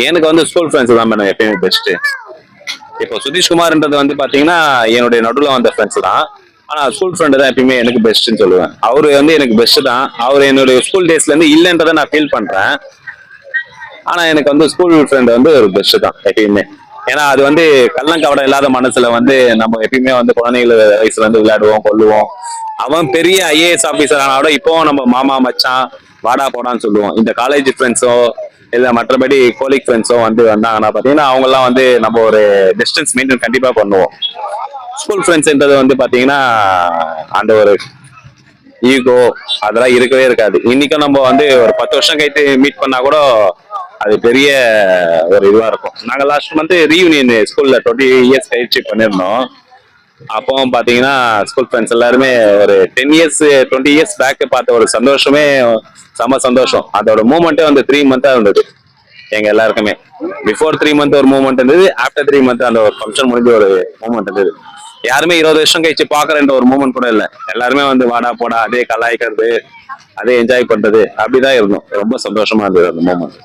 எனக்கு வந்து school friends தான் மேடம் எப்பயுமே பெஸ்ட். இப்போ சுதீஷ்குமார்ன்றது வந்து பாத்தீங்கன்னா என்னுடைய நடுவில் வந்த ஃப்ரெண்ட்ஸ் தான். ஆனா ஸ்கூல் ஃப்ரெண்டு தான் எப்பயுமே எனக்கு பெஸ்ட்னு சொல்லுவேன். அவரு வந்து எனக்கு பெஸ்ட் தான். அவர் என்னுடைய ஸ்கூல் டேஸ்ல இருந்து இல்லைன்றதை நான் ஃபீல் பண்றேன். ஆனா எனக்கு வந்து ஸ்கூல் ஃப்ரெண்ட் வந்து ஒரு பெஸ்ட் தான் எப்பயுமே. ஏன்னா அது வந்து கள்ளங்கவடம் இல்லாத மனசுல வந்து நம்ம எப்பயுமே வந்து குழந்தைகள் வயசுல வந்து விளையாடுவோம் கொள்ளுவோம். அவன் பெரிய ஐஏஎஸ் ஆபீசர் ஆனாவோட இப்போவும் நம்ம மாமா மச்சான் வாடா போடான்னு சொல்லுவோம். இந்த காலேஜ் ஃப்ரெண்ட்ஸோ இல்ல மற்றபடி கோலிக் ஃப்ரெண்ட்ஸோ வந்து வந்தாங்கன்னா பாத்தீங்கன்னா அவங்க எல்லாம் வந்து நம்ம ஒரு டிஸ்டன்ஸ் மெயின்டைன் கண்டிப்பா பண்ணுவோம். ஸ்கூல் ஃப்ரெண்ட்ஸ்ன்றது வந்து பாத்தீங்கன்னா அந்த ஒரு ஈகோ அதெல்லாம் இருக்கவே இருக்காது. இன்னைக்கும் நம்ம வந்து ஒரு 10 வருஷம் கழித்து மீட் பண்ணா கூட அது பெரிய ஒரு இதுவா இருக்கும். நாங்க லாஸ்ட் மந்த் ரீயூனியன் ஸ்கூல்ல 20 இயர்ஸ் கழிச்சு பண்ணிருந்தோம். அப்போ பாத்தீங்கன்னா ஸ்கூல் ஃப்ரெண்ட்ஸ் எல்லாருமே ஒரு 10 இயர்ஸ் 20 இயர்ஸ் பேக் பார்த்த ஒரு சந்தோஷமே செம சந்தோஷம். அதோட மூமெண்ட்டே வந்து 3 மந்த்தா இருந்தது எங்க எல்லாருக்குமே. பிஃபோர் 3 மந்த் ஒரு மூமெண்ட் இருந்தது, ஆஃப்டர் 3 மந்த் அந்த ஒரு ஃபங்க்ஷன் முடிஞ்ச ஒரு மூமெண்ட் இருந்தது. யாருமே 20 வருஷம் கழிச்சு பாக்குறேன்ற ஒரு மூமெண்ட் கூட இல்லை. எல்லாருமே வந்து வாடா போடா அதே கலாய்க்கிறது அதே என்ஜாய் பண்றது அப்படிதான் இருந்தோம். ரொம்ப சந்தோஷமா இருந்தது அந்த மூமெண்ட்.